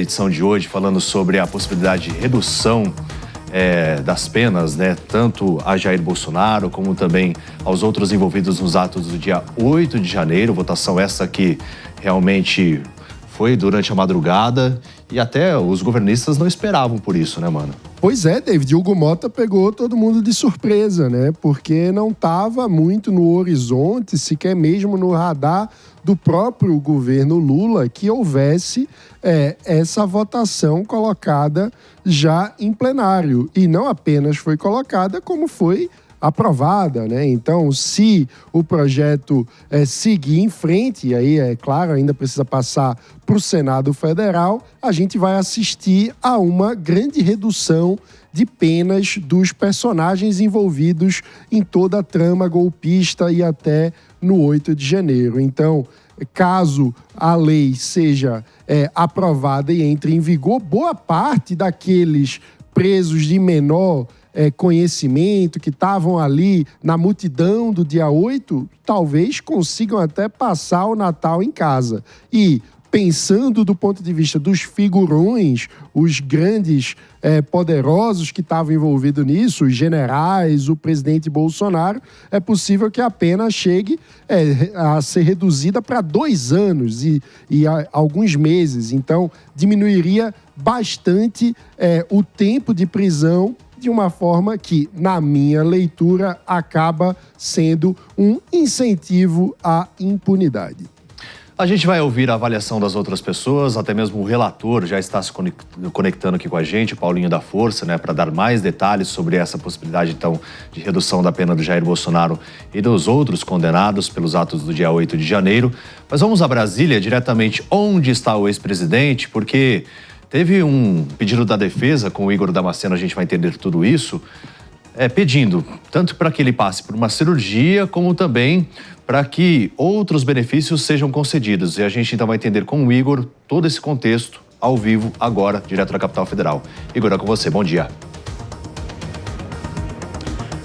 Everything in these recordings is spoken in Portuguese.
Edição de hoje falando sobre a possibilidade de redução das penas, né, tanto a Jair Bolsonaro como também aos outros envolvidos nos atos do dia 8 de janeiro, votação essa que realmente foi durante a madrugada e até os governistas não esperavam por isso, né, mano? Pois é, David, Hugo Mota pegou todo mundo de surpresa, né? Porque não estava muito no horizonte, sequer mesmo no radar do próprio governo Lula, que houvesse essa votação colocada já em plenário. E não apenas foi colocada, como foi aprovada, né? Então, se o projeto seguir em frente, e aí, é claro, ainda precisa passar para o Senado Federal, a gente vai assistir a uma grande redução de penas dos personagens envolvidos em toda a trama golpista e até no 8 de janeiro. Então, caso a lei seja aprovada e entre em vigor, boa parte daqueles presos de menor conhecimento, que estavam ali na multidão do dia 8, talvez consigam até passar o Natal em casa. E, pensando do ponto de vista dos figurões, os grandes poderosos que estavam envolvidos nisso, os generais, o presidente Bolsonaro, é possível que a pena chegue a ser reduzida para 2 anos e alguns meses. Então, diminuiria bastante o tempo de prisão, de uma forma que, na minha leitura, acaba sendo um incentivo à impunidade. A gente vai ouvir a avaliação das outras pessoas, até mesmo o relator já está se conectando aqui com a gente, o Paulinho da Força, né, para dar mais detalhes sobre essa possibilidade, então, de redução da pena do Jair Bolsonaro e dos outros condenados pelos atos do dia 8 de janeiro. Mas vamos a Brasília, diretamente onde está o ex-presidente, porque teve um pedido da defesa, com o Igor Damasceno a gente vai entender tudo isso, pedindo tanto para que ele passe por uma cirurgia, como também para que outros benefícios sejam concedidos. E a gente então vai entender com o Igor todo esse contexto ao vivo, agora, direto da capital federal. Igor, é com você. Bom dia.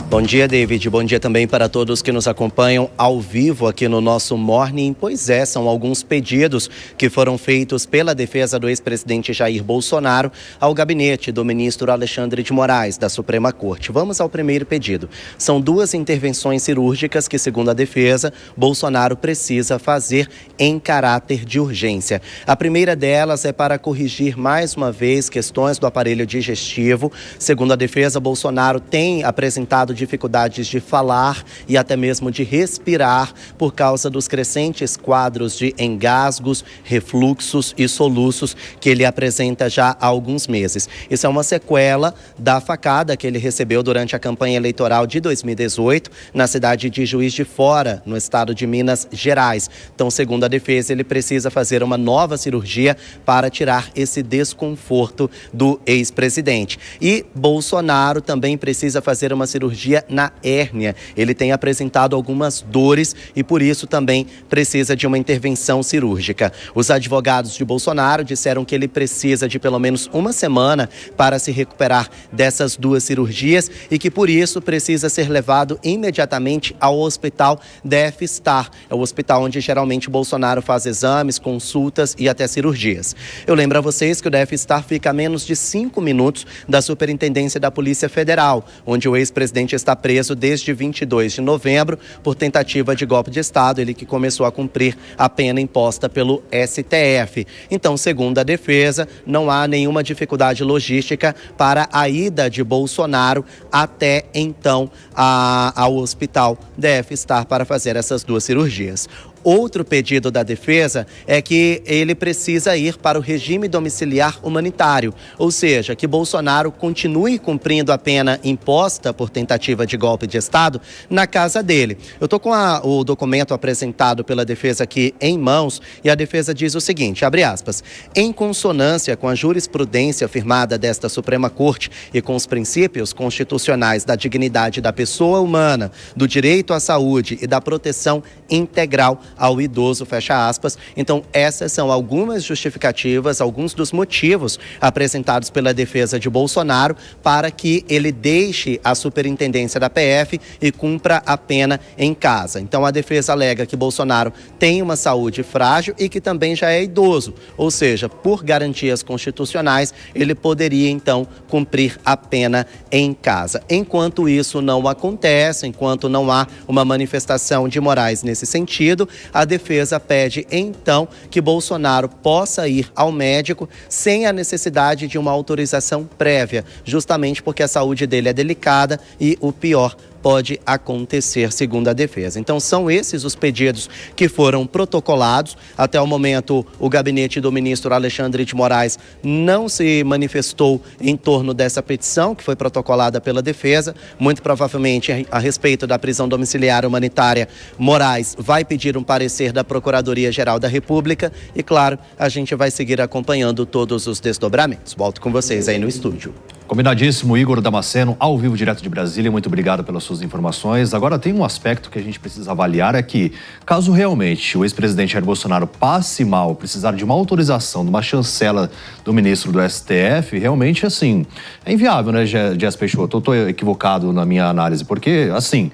Bom dia, David. Bom dia também para todos que nos acompanham ao vivo aqui no nosso Morning. Pois é, são alguns pedidos que foram feitos pela defesa do ex-presidente Jair Bolsonaro ao gabinete do ministro Alexandre de Moraes, da Suprema Corte. Vamos ao primeiro pedido. São 2 intervenções cirúrgicas que, segundo a defesa, Bolsonaro precisa fazer em caráter de urgência. A primeira delas é para corrigir mais uma vez questões do aparelho digestivo. Segundo a defesa, Bolsonaro tem apresentado dificuldades de falar e até mesmo de respirar por causa dos crescentes quadros de engasgos, refluxos e soluços que ele apresenta já há alguns meses. Isso é uma sequela da facada que ele recebeu durante a campanha eleitoral de 2018 na cidade de Juiz de Fora, no estado de Minas Gerais. Então, segundo a defesa, ele precisa fazer uma nova cirurgia para tirar esse desconforto do ex-presidente. E Bolsonaro também precisa fazer uma cirurgia na hérnia. Ele tem apresentado algumas dores e por isso também precisa de uma intervenção cirúrgica. Os advogados de Bolsonaro disseram que ele precisa de pelo menos 1 semana para se recuperar dessas 2 cirurgias e que por isso precisa ser levado imediatamente ao hospital DF Star. É o hospital onde geralmente Bolsonaro faz exames, consultas e até cirurgias. Eu lembro a vocês que o DF Star fica a menos de 5 minutos da Superintendência da Polícia Federal, onde o ex-presidente está preso desde 22 de novembro por tentativa de golpe de Estado, ele que começou a cumprir a pena imposta pelo STF. Então, segundo a defesa, não há nenhuma dificuldade logística para a ida de Bolsonaro até então ao hospital DF Star para fazer essas 2 cirurgias. Outro pedido da defesa é que ele precisa ir para o regime domiciliar humanitário, ou seja, que Bolsonaro continue cumprindo a pena imposta por tentativa de golpe de Estado na casa dele. Eu estou com o documento apresentado pela defesa aqui em mãos e a defesa diz o seguinte, abre aspas, em consonância com a jurisprudência firmada desta Suprema Corte e com os princípios constitucionais da dignidade da pessoa humana, do direito à saúde e da proteção integral ao idoso, fecha aspas. Então, essas são algumas justificativas, alguns dos motivos apresentados pela defesa de Bolsonaro para que ele deixe a superintendência da PF e cumpra a pena em casa. Então, a defesa alega que Bolsonaro tem uma saúde frágil e que também já é idoso, ou seja, por garantias constitucionais, ele poderia então cumprir a pena em casa. Enquanto isso não acontece, enquanto não há uma manifestação de Moraes nesse sentido, a defesa pede então que Bolsonaro possa ir ao médico sem a necessidade de uma autorização prévia, justamente porque a saúde dele é delicada e o pior pode acontecer, segundo a defesa. Então, são esses os pedidos que foram protocolados. Até o momento, o gabinete do ministro Alexandre de Moraes não se manifestou em torno dessa petição, que foi protocolada pela defesa. Muito provavelmente, a respeito da prisão domiciliar humanitária, Moraes vai pedir um parecer da Procuradoria-Geral da República e, claro, a gente vai seguir acompanhando todos os desdobramentos. Volto com vocês aí no estúdio. Combinadíssimo, Igor Damasceno, ao vivo, direto de Brasília. Muito obrigado pelas suas informações. Agora, tem um aspecto que a gente precisa avaliar, é que, caso realmente o ex-presidente Jair Bolsonaro passe mal, precisar de uma autorização, de uma chancela do ministro do STF, realmente, assim, é inviável, né, Dias Peixoto? Eu estou equivocado na minha análise, porque, assim,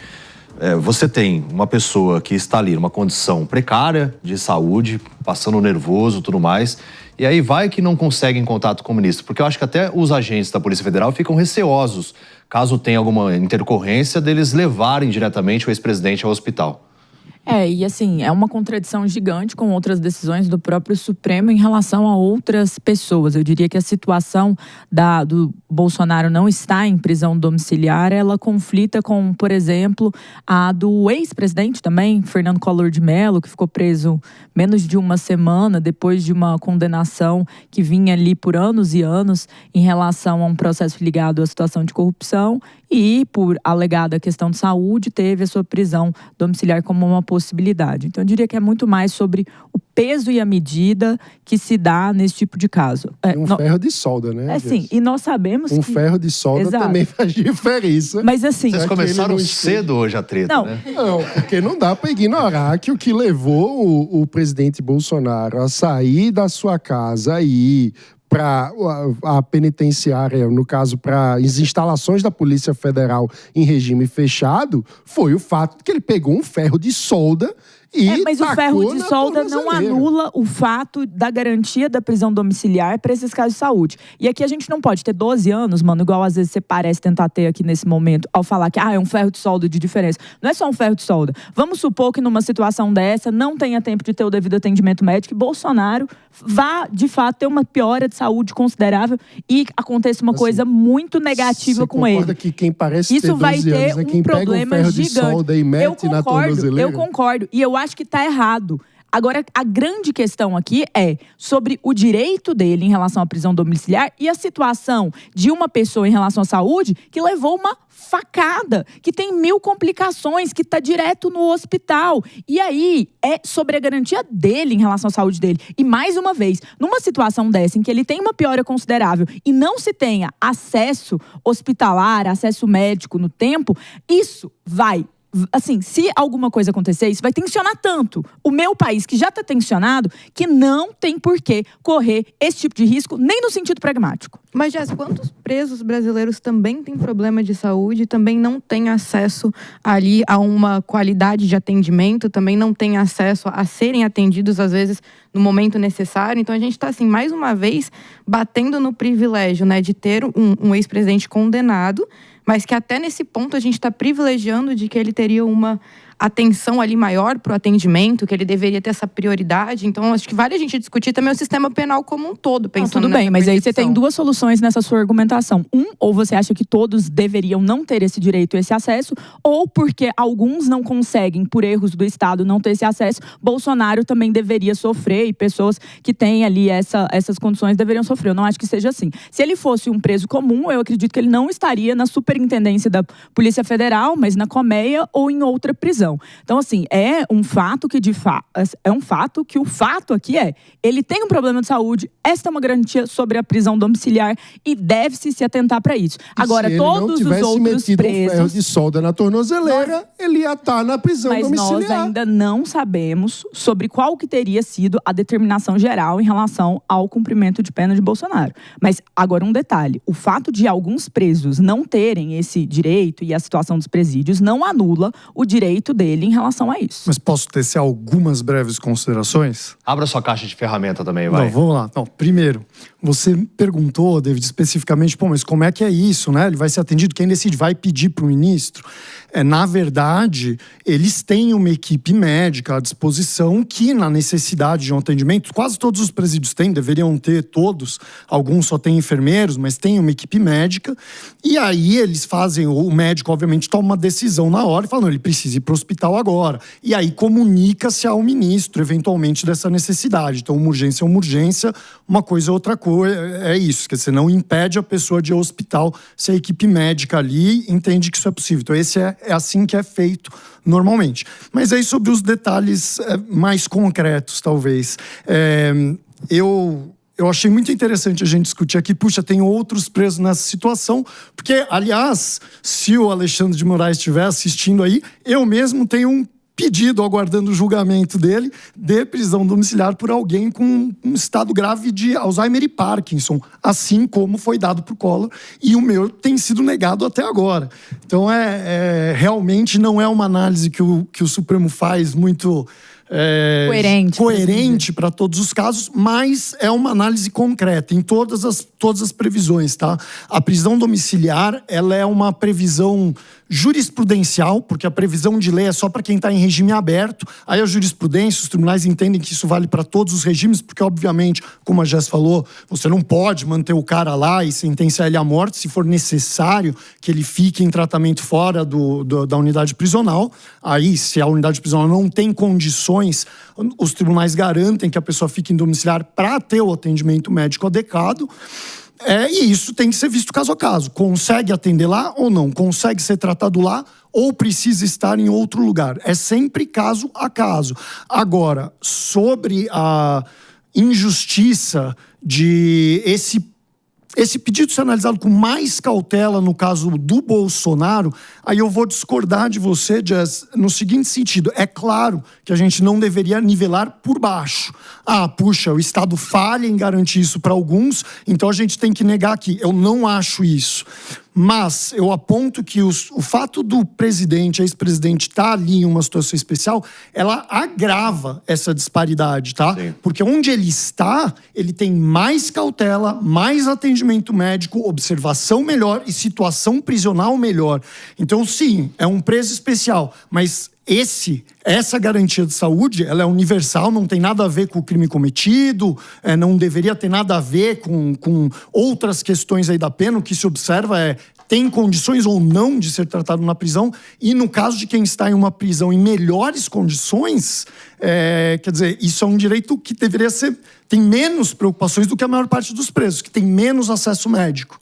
você tem uma pessoa que está ali numa condição precária de saúde, passando nervoso e tudo mais, e aí vai que não conseguem contato com o ministro, porque eu acho que até os agentes da Polícia Federal ficam receosos, caso tenha alguma intercorrência, deles levarem diretamente o ex-presidente ao hospital. E assim, é uma contradição gigante com outras decisões do próprio Supremo em relação a outras pessoas. Eu diria que a situação do Bolsonaro não estar em prisão domiciliar, ela conflita com, por exemplo, a do ex-presidente também, Fernando Collor de Mello, que ficou preso menos de uma semana depois de uma condenação que vinha ali por anos e anos em relação a um processo ligado à situação de corrupção e, por alegada questão de saúde, teve a sua prisão domiciliar como uma possibilidade. Então, eu diria que é muito mais sobre o peso e a medida que se dá nesse tipo de caso. Ferro de solda, né? Sim, e nós sabemos que... ferro de solda também faz diferença. Mas assim... Vocês começaram cedo hoje a treta, né? Não, porque não dá para ignorar que o que levou o presidente Bolsonaro a sair da sua casa e para a penitenciária, no caso, para as instalações da Polícia Federal em regime fechado, foi o fato de que ele pegou um ferro de solda e mas o ferro de solda não anula o fato da garantia da prisão domiciliar para esses casos de saúde. E aqui a gente não pode ter 12 anos, mano, igual às vezes você parece tentar ter aqui nesse momento, ao falar que é um ferro de solda de diferença. Não é só um ferro de solda. Vamos supor que numa situação dessa não tenha tempo de ter o devido atendimento médico e Bolsonaro vá, de fato, ter uma piora de saúde considerável e aconteça uma coisa muito negativa com ele. Você concorda que quem parece isso ter 12 vai ter anos é quem pega um ferro de solda e mete na tornozeleira? Eu concordo. E eu acho que está errado. Agora, a grande questão aqui é sobre o direito dele em relação à prisão domiciliar e a situação de uma pessoa em relação à saúde que levou uma facada, que tem 1000 complicações, que está direto no hospital. E aí, é sobre a garantia dele em relação à saúde dele. E mais uma vez, numa situação dessa, em que ele tem uma piora considerável e não se tenha acesso hospitalar, acesso médico no tempo, isso vai... Assim, se alguma coisa acontecer, isso vai tensionar tanto o meu país, que já está tensionado, que não tem por que correr esse tipo de risco, nem no sentido pragmático. Mas, Jess, quantos presos brasileiros também têm problema de saúde, também não têm acesso ali a uma qualidade de atendimento, também não têm acesso a serem atendidos, às vezes, no momento necessário? Então, a gente está, assim, mais uma vez, batendo no privilégio, né, de ter um ex-presidente condenado, mas que até nesse ponto a gente está privilegiando de que ele teria uma atenção ali maior para o atendimento, que ele deveria ter essa prioridade. Então, acho que vale a gente discutir também o sistema penal como um todo, pensando tudo bem, mas aí você tem duas soluções nessa sua argumentação. Ou você acha que todos deveriam não ter esse direito, esse acesso, ou porque alguns não conseguem, por erros do Estado, não ter esse acesso, Bolsonaro também deveria sofrer e pessoas que têm ali essas condições deveriam sofrer. Eu não acho que seja assim. Se ele fosse um preso comum, eu acredito que ele não estaria na superintendência da Polícia Federal, mas na Colmeia ou em outra prisão. prisão. Então, assim, é um fato que o fato aqui é, ele tem um problema de saúde, esta é uma garantia sobre a prisão domiciliar e deve-se se atentar para isso. Agora, todos os outros presos... um ferro de solda na tornozeleira, ele ia estar na prisão domiciliar. Mas nós ainda não sabemos sobre qual que teria sido a determinação geral em relação ao cumprimento de pena de Bolsonaro. Mas, agora, um detalhe. O fato de alguns presos não terem esse direito e a situação dos presídios não anula o direito dele em relação a isso. Mas posso tecer algumas breves considerações? Abra sua caixa de ferramenta também, vai. Não, vamos lá. Não, primeiro, você perguntou, David, especificamente, mas como é que é isso, né? Ele vai ser atendido, quem decide vai pedir para o ministro? Na verdade, eles têm uma equipe médica à disposição que, na necessidade de um atendimento, quase todos os presídios têm, deveriam ter todos, alguns só têm enfermeiros, mas tem uma equipe médica, e aí eles fazem, o médico obviamente toma uma decisão na hora e fala, não, ele precisa ir para o hospital agora, e aí comunica-se ao ministro, eventualmente, dessa necessidade. Então, uma urgência é uma urgência, uma coisa é outra coisa, é isso, quer dizer, não impede a pessoa de ir ao hospital se a equipe médica ali entende que isso é possível. Então, esse é assim que é feito normalmente. Mas aí sobre os detalhes mais concretos, talvez. Eu achei muito interessante a gente discutir aqui, puxa, tem outros presos nessa situação, porque, aliás, se o Alexandre de Moraes estiver assistindo aí, eu mesmo tenho um pedido, aguardando o julgamento dele, de prisão domiciliar por alguém com um estado grave de Alzheimer e Parkinson, assim como foi dado para o Collor, e o meu tem sido negado até agora. Então, realmente não é uma análise que o Supremo faz muito... coerente para todos os casos, mas é uma análise concreta em todas as previsões, tá? A prisão domiciliar, ela é uma previsão jurisprudencial, porque a previsão de lei é só para quem está em regime aberto. Aí a jurisprudência, os tribunais entendem que isso vale para todos os regimes, porque obviamente, como a Jess falou, você não pode manter o cara lá e sentenciar ele à morte se for necessário que ele fique em tratamento fora da unidade prisional. Aí, se a unidade prisional não tem condições, os tribunais garantem que a pessoa fique em domiciliar para ter o atendimento médico adequado. E isso tem que ser visto caso a caso. Consegue atender lá ou não? Consegue ser tratado lá ou precisa estar em outro lugar? É sempre caso a caso. Agora, sobre a injustiça de esse pedido ser analisado com mais cautela no caso do Bolsonaro, aí eu vou discordar de você, Jess, no seguinte sentido. É claro que a gente não deveria nivelar por baixo. Puxa, o Estado falha em garantir isso para alguns, então a gente tem que negar aqui. Eu não acho isso. Mas eu aponto que o fato do presidente, ex-presidente, estar ali em uma situação especial, ela agrava essa disparidade, tá? Sim. Porque onde ele está, ele tem mais cautela, mais atendimento médico, observação melhor e situação prisional melhor. Então, sim, é um preso especial, mas essa garantia de saúde, ela é universal, não tem nada a ver com o crime cometido, não deveria ter nada a ver com outras questões aí da pena. O que se observa tem condições ou não de ser tratado na prisão, e no caso de quem está em uma prisão em melhores condições, quer dizer, isso é um direito que deveria ser... Tem menos preocupações do que a maior parte dos presos, que tem menos acesso médico.